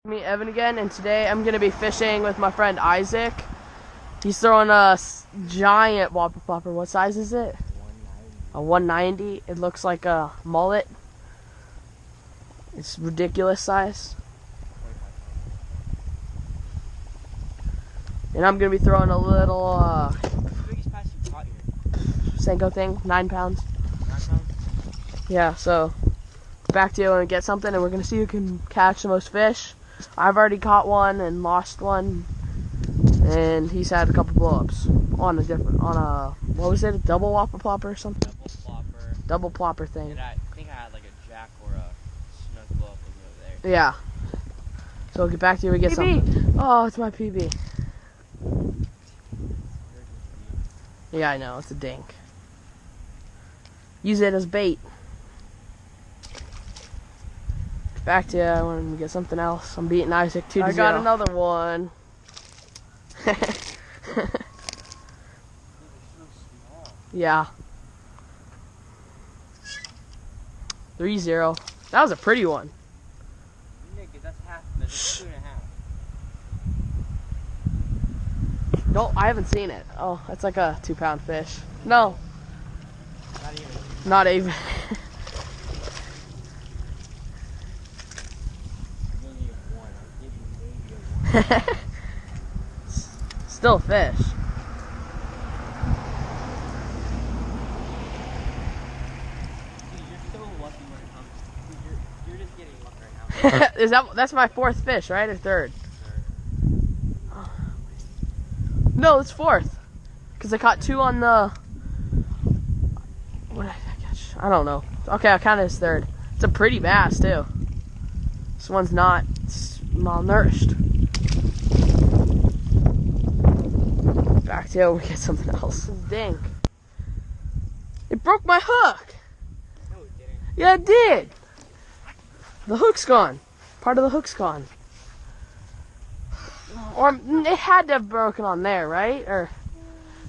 Me, Evan again, and today I'm going to be fishing with my friend Isaac. He's throwing a giant whopper plopper. What size is it? 190. A 190. It looks like a mullet. It's ridiculous size. And I'm going to be throwing a little Senko thing, 9 pounds. 9 pounds? Yeah, so back to you and get something, and we're going to see who can catch the most fish. I've already caught one and lost one, and he's had a couple blow-ups on a what was it, a double whopper plopper or something? Double plopper thing. And I think I had like a jack or a snook blow-up over there. Yeah. So we'll get back to you when we get something. Oh, it's my PB. Yeah, I know, it's a dink. Use it as bait. Back to you, I want to get something else. I'm beating Isaac 2-0. I got another one. Yeah. 3-0. That was a pretty one. That's half. That's 2.5. No, I haven't seen it. Oh, that's like a 2-pound fish. No. Not even. Not even. Still a fish. Dude, you're so lucky when it comes. You're just getting luck right now. That's my 4th fish, right? Or 3rd? No, it's 4th. Because I caught 2 on the... What did I catch? I don't know. Okay, I counted as 3rd. It's a pretty bass, too. This one's not malnourished. Back to you, we get something else. Dink. It broke my hook. No, it didn't. Yeah, it did. The hook's gone. Part of the hook's gone. Or it had to have broken on there, right? Or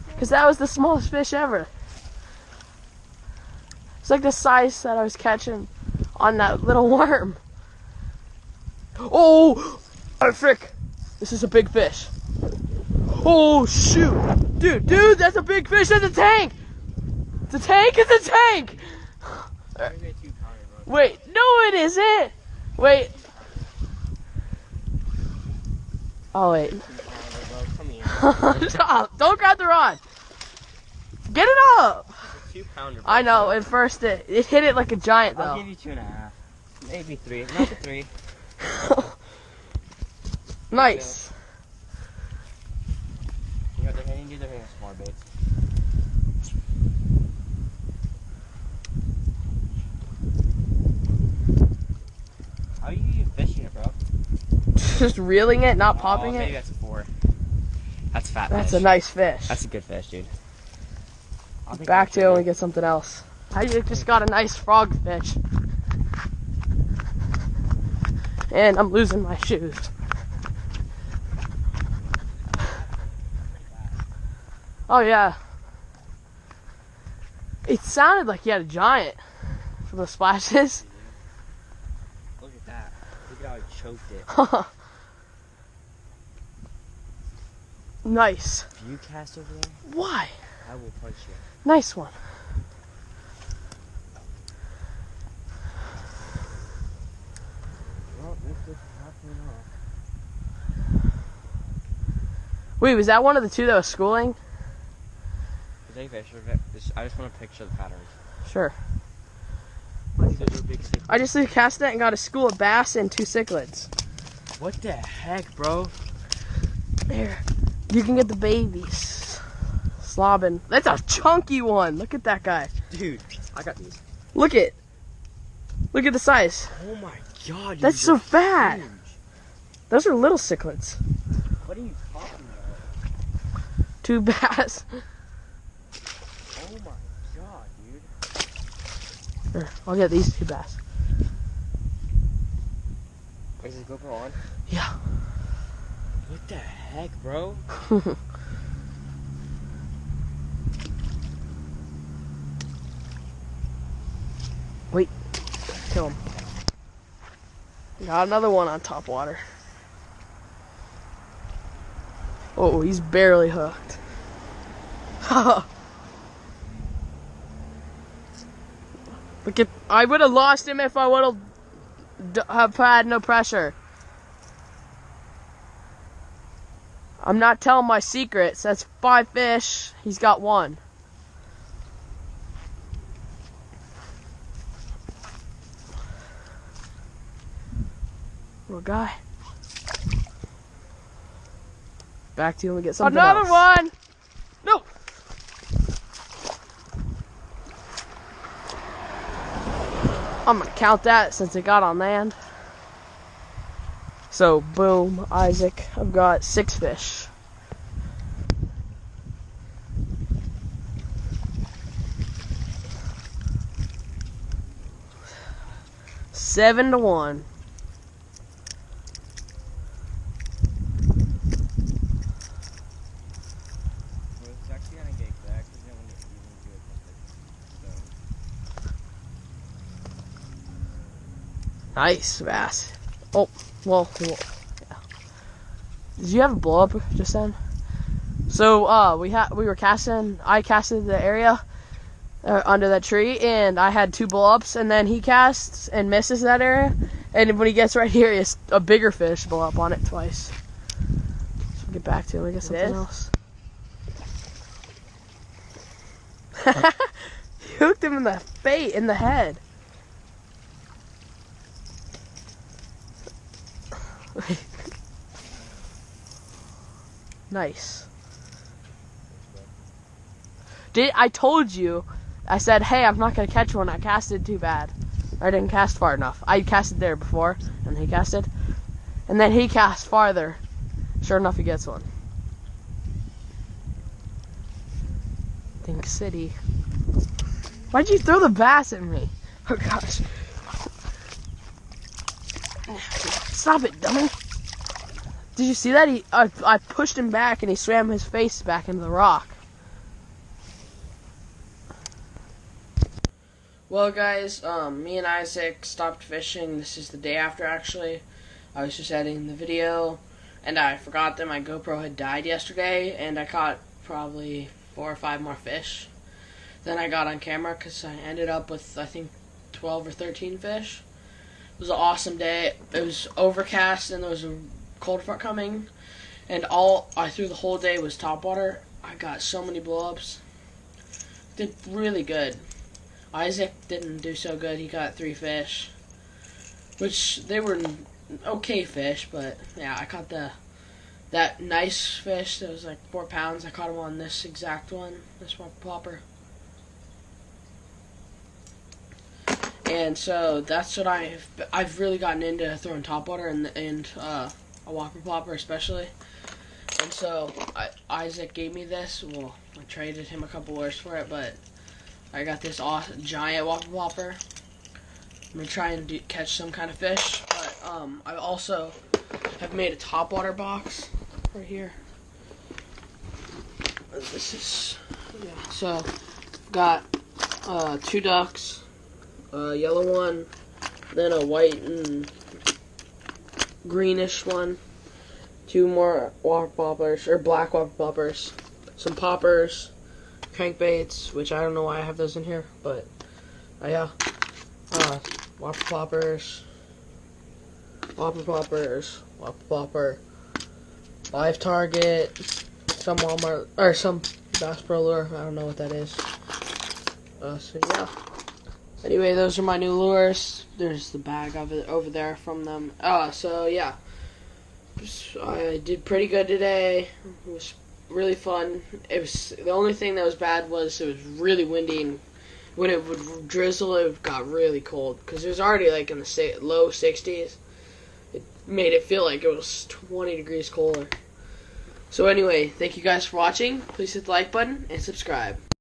because that was the smallest fish ever. It's like the size that I was catching on that little worm. Oh, frick! This is a big fish. Oh shoot, dude, that's a big fish. That's a tank. It's a tank. It's a tank. Wait, no, it isn't. Wait. Oh wait. Stop! Don't grab the rod. Get it up. It's a 2-pounder. I know. At first, it hit it like a giant though. I'll give you 2.5, maybe 3. Not the 3. Nice. You know, they're hitting smaller baits. How are you even fishing it, bro? Just reeling it, not popping maybe it. That's a 4. That's fat. That's fish. a nice fish. That's a good fish, dude. Back to you when we get something else. I just got a nice frog fish. And I'm losing my shoes. Oh yeah. It sounded like he had a giant from the splashes. Look at that. Look at how he choked it. Nice. If you cast over there, Why? I will punch you. Nice one. Well, this is happening off. Wait, was that one of the 2 that was schooling? I just want to picture the patterns. Sure. Big I just cast it and got a school of bass and 2 cichlids. What the heck, bro? There. You can get the babies. Slobbing. That's a chunky one. Look at that guy. Dude, I got these. Look at the size. Oh my god, dude, That's so fat. huge. Those are little cichlids. What are you talking about? 2 bass. Oh my god, dude. Here, I'll get these 2 bass. Is this GoPro on? Yeah. What the heck, bro? Wait. Kill him. Got another one on top water. Oh, he's barely hooked. Look at, I would have lost him if I would have had no pressure. I'm not telling my secrets. That's 5 fish. He's got 1. Little guy. Back to you when we get something Another else. one! No! I'm gonna count that since it got on land. So, boom, Isaac, I've got 6 fish. Seven to 1. It's actually gonna get back because then when you do it, Nice bass. Oh, well, yeah. Did you have a blow up just then? So, we were casting. I casted the area under that tree, and I had 2 blow ups. And then he casts and misses that area, and when he gets right here, it's a bigger fish blow up on it twice. So we'll get back to him. I guess something else. He hooked him in the head. Nice. I told you, I said, hey, I'm not going to catch one. I casted too bad. I didn't cast far enough. I casted there before, and he casted. And then he cast farther. Sure enough, he gets one. Think City. Why'd you throw the bass at me? Oh, gosh. Stop it, dummy. Did you see that? I pushed him back and he swam his face back into the rock. Well, guys, me and Isaac stopped fishing. This is the day after, actually. I was just editing the video, and I forgot that my GoPro had died yesterday, and I caught probably 4 or 5 more fish than I got on camera, because I ended up with, I think, 12 or 13 fish. It was an awesome day. It was overcast, and there was a cold front coming, and all I threw the whole day was topwater. I got so many blow-ups. Did really good. Isaac didn't do so good. He got 3 fish, which they were okay fish, but yeah, I caught that nice fish that was like 4 pounds. I caught him on this exact one, this one plopper. And so that's what I've really gotten into, throwing topwater and a whopper plopper especially. And so Isaac gave me this. Well, I traded him a couple lures for it, but I got this awesome giant whopper plopper. I'm gonna try and catch some kind of fish, but I also have made a topwater box right here. This is, yeah. So got 2 ducks. A yellow one, then a white and greenish one, 2 more whopper poppers, or black whopper poppers, some poppers, crankbaits, which I don't know why I have those in here, but yeah, whopper poppers, whopper popper, live target, some Walmart, or some Bass Pro lure, I don't know what that is. So yeah. Anyway, those are my new lures. There's the bag of it over there from them. So yeah, I did pretty good today. It was really fun. It was, the only thing that was bad was it was really windy, and when it would drizzle, it got really cold because it was already like in the low 60s. It made it feel like it was 20 degrees colder. So anyway, thank you guys for watching. Please hit the like button and subscribe.